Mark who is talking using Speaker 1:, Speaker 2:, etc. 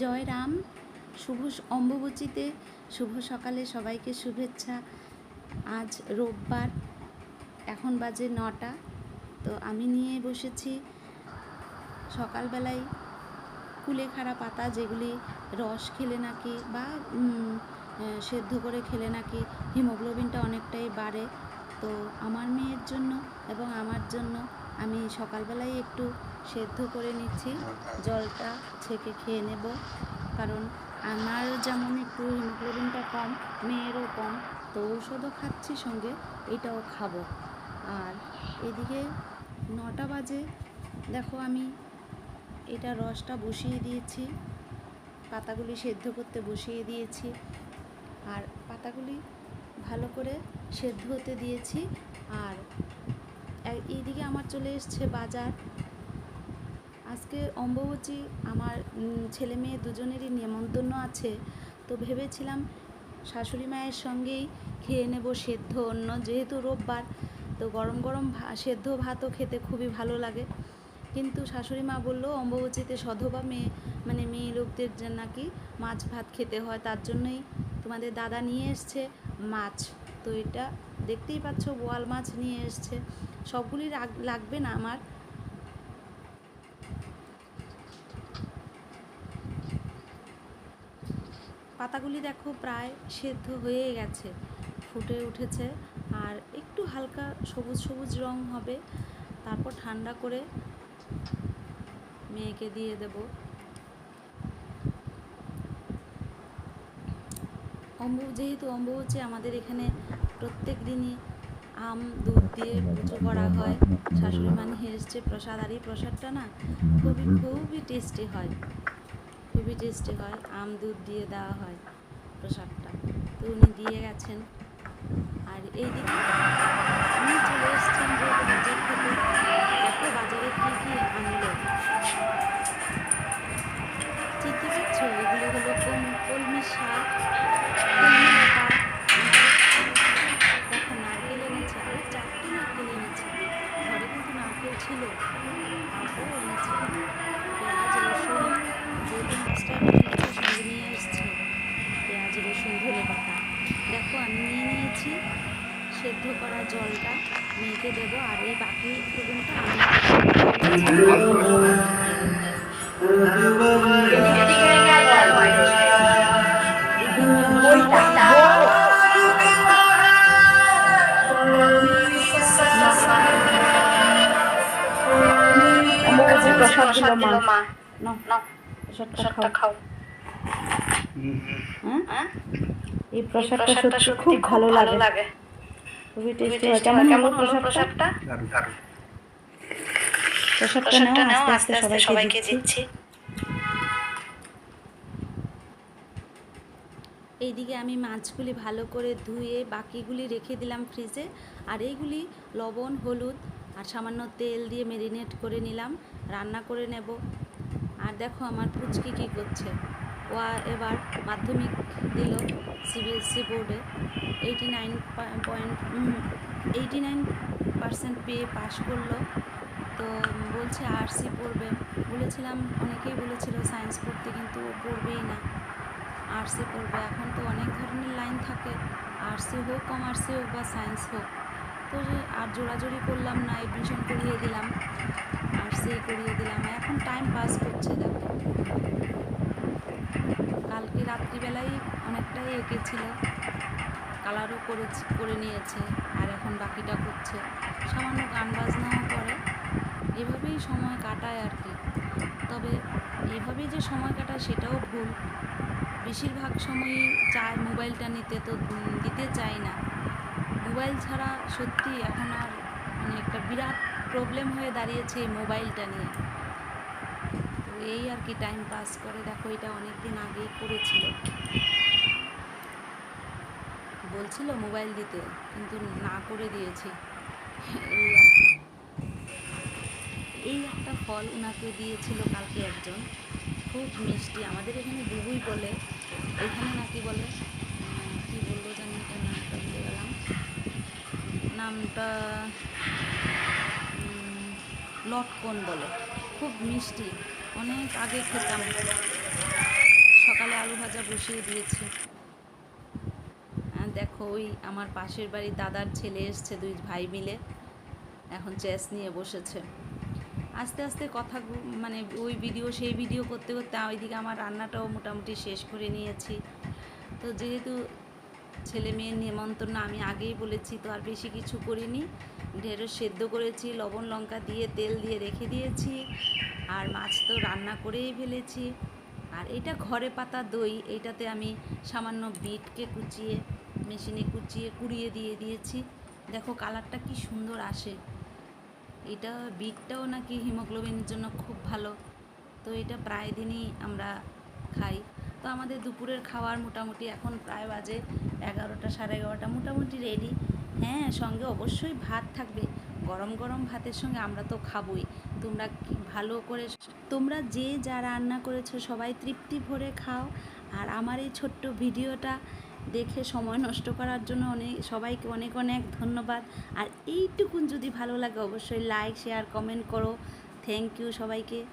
Speaker 1: জয় রাম। শুভ অম্বুবাচীতে শুভ সকালে সবাইকে শুভেচ্ছা। আজ রোববার, এখন বাজে 9টা। তো আমি নিয়ে বসেছি সকালবেলায় কুলেখাড়া পাতা, যেগুলি রস খেলে নাকি বা সেদ্ধ করে খেলে নাকি হিমোগ্লোবিনটা অনেকটাই বাড়ে। তো আমার মেয়ের জন্য এবং আমার জন্য আমি সকালবেলায় একটু সেদ্ধ করে নিচ্ছি, জলটা ছেঁকে খেয়ে নেব। কারণ আমার যেমন একটু হিমোগ্লোবিনটা কম, মেয়েরও কম, তো ঔষধও খাচ্ছি, সঙ্গে এটাও খাবো। আর এদিকে 9টা বাজে, দেখো আমি এটা রসটা বসিয়ে দিয়েছি, পাতাগুলি সেদ্ধ করতে বসিয়ে দিয়েছি, আর পাতাগুলি ভালো করে সেদ্ধ হতে দিয়েছি। আর এইদিকে আমার চলে এসছে বাজার। আজকে অম্বুবাচী, আমার ছেলে মেয়ে দুজনেরই নেমন্তন্ন আছে। তো ভেবেছিলাম শাশুড়ি মায়ের সঙ্গেই খেয়ে নেব সেদ্ধ অন্ন, যেহেতু রোববার। তো গরম গরম সেদ্ধ ভাতও খেতে খুবই ভালো লাগে। কিন্তু শাশুড়ি মা বললো অম্বুবাচীতে সধবা মেয়ে লোকদের নাকি মাছ ভাত খেতে হয়, তার জন্যই তোমাদের দাদা নিয়ে এসছে মাছ। তো এটা দেখতেই পাচ্ছ, বোয়াল মাছ নিয়ে এসছে। সবগুলি লাগবে না আমার। পাতাগুলি দেখো প্রায় সেদ্ধ হয়ে গেছে, ফুটে উঠেছে, আর একটু হালকা সবুজ সবুজ রং হবে। তারপর ঠান্ডা করে মেয়েকে দিয়ে দেব। যেহেতু অম্বুবাচী, আমাদের এখানে প্রত্যেক দিনই আম দুধ দিয়ে পুজো করা হয়। শাশুড়ি মা নিয়ে এসছে প্রসাদ, আর এই প্রসাদটা না খুবই টেস্টি হয়, খুবই টেস্টি হয়। আম দুধ দিয়ে দেওয়া হয় প্রসাদটা, তো উনি দিয়ে গেছেন। আর এইদিকে উনি চলে এসছেন যেহেতু বাজার থেকে। দেখো বাজারে কী কী আনলো, চিনতে পারছো? এগুলো হলো কলমি শাক, কলমি লতা, দেখো নারকেল এনেছে, আরও 4টে নারকেল এনেছে। ঘরে কিন্তু নারকেল ছিল, তারপর এনেছে। পেঁয়াজ রসুন, যেহেতু মাছটা এনেছে সঙ্গে নিয়ে এসছে, পেঁয়াজ রসুন ধনে পাতা। দেখো আমি নিয়ে নিয়েছি সেদ্ধ করা জলটা, মেয়েকে দেবো। আর এই বাকি টুকুনটা আমি প্রসাদ দিল মা, প্রসাদটা খাও। এই প্রসাদটা সত্যি খুব ভালো লাগে, খুবই টেস্টি হয়। কেমন হলো প্রসাদটা? প্রসাদটা নাও, আস্তে আস্তে সবাইকে দিচ্ছি। এইদিকে আমি মাছগুলি ভালো করে ধুয়ে বাকিগুলি রেখে দিলাম ফ্রিজে, আর এইগুলি লবণ হলুদ আর সামান্য তেল দিয়ে ম্যারিনেট করে নিলাম, রান্না করে নেব। আর দেখো আমার পুচকি কী করছে, ও এবার মাধ্যমিক দিল সিবিএসসি বোর্ডে, 89% পেয়ে পাশ করলো। তো বলছে আর্টসই পড়বে। বলেছিলাম, অনেকেই বলেছিল সায়েন্স পড়তে, কিন্তু ও পড়বেই না, আর্টসে পড়বে। এখন তো অনেক ধরনের লাইন থাকে, আর্টসে হোক, কমার্সে হোক বা সায়েন্স হোক। তো আর জোরাজোরি করলাম না, এডমিশন করিয়ে দিলাম, আর্টসেই করিয়ে দিলাম। এখন টাইম পাস করছে। দেখো কালকে রাত্রিবেলায় অনেকটাই এঁকেছিল, কালারও করে নিয়েছে, আর এখন বাকিটা করছে। সামান্য গান বাজনাও করে, এভাবেই সময় কাটায় আর কি। তবে এভাবেই যে সময় কাটায় সেটাও ভুল। বেশিরভাগ সময়ই চায় মোবাইলটা নিতে, তো দিতে চাই না। মোবাইল ছাড়া সত্যি এখন আর একটা বিরাট প্রবলেম হয়ে দাঁড়িয়েছে এই মোবাইলটা নিয়ে। তো এই আর কি, টাইম পাস করে। দেখো এটা অনেক দিন আগেই করেছিল, বলছিল মোবাইল দিতে, কিন্তু না করে দিয়েছি। এই আর কি। এই একটা ফল ওনাকে দিয়েছিল কালকে একজন, খুব মিষ্টি। আমাদের এখানে বুবুই বলে, ওইখানে নাকি বলে, কি বললো জানি, এটা নামটা ভুলে গেলাম, নামটা লটকন বলে। খুব মিষ্টি, অনেক আগে খেতাম। আলু ভাজা বসিয়ে দিয়েছি। দেখো ওই আমার পাশের বাড়ির দাদার ছেলে এসছে, 2 ভাই মিলে এখন চেস নিয়ে বসেছে। আস্তে আস্তে কথা মানে ওই ভিডিও সেই ভিডিও করতে করতে ওইদিকে আমার রান্নাটাও মোটামুটি শেষ করে নিয়েছি। তো যেহেতু ছেলে মেয়ের নিমন্ত্রণ আমি আগেই বলেছি, তো আর বেশি কিছু করিনি। ঢেঁড়স সেদ্ধ করেছি, লবণ লঙ্কা দিয়ে তেল দিয়ে রেখে দিয়েছি, আর মাছ তো রান্না করেই ফেলেছি। আর এটা ঘরে পাতা দই, এইটাতে আমি সামান্য বিটকে কুচিয়ে মেশিনে কুড়িয়ে দিয়ে দিয়েছি। দেখো কালারটা কি সুন্দর আসে। এটা বিটটাও নাকি হিমোগ্লোবিনের জন্য খুব ভালো। তো এটা প্রায় দিনই আমরা খাই। তো আমাদের দুপুরের খাওয়ার মোটামুটি এখন প্রায় বাজে 11টা 11:30, মোটামুটি রেডি। হ্যাঁ, সঙ্গে অবশ্যই ভাত থাকবে। গরম গরম ভাতের সঙ্গে আমরা তো খাবোই। তোমরা কি ভালো করে, তোমরা যে যা রান্না করেছো সবাই তৃপ্তি ভরে খাও। আর আমার এই ছোট্ট ভিডিওটা দেখে সময় নষ্ট করার জন্য সবাইকে অনেক অনেক ধন্যবাদ। আর এইটুকুন যদি ভালো লাগে অবশ্যই লাইক শেয়ার কমেন্ট করো। থ্যাংক ইউ সবাইকে।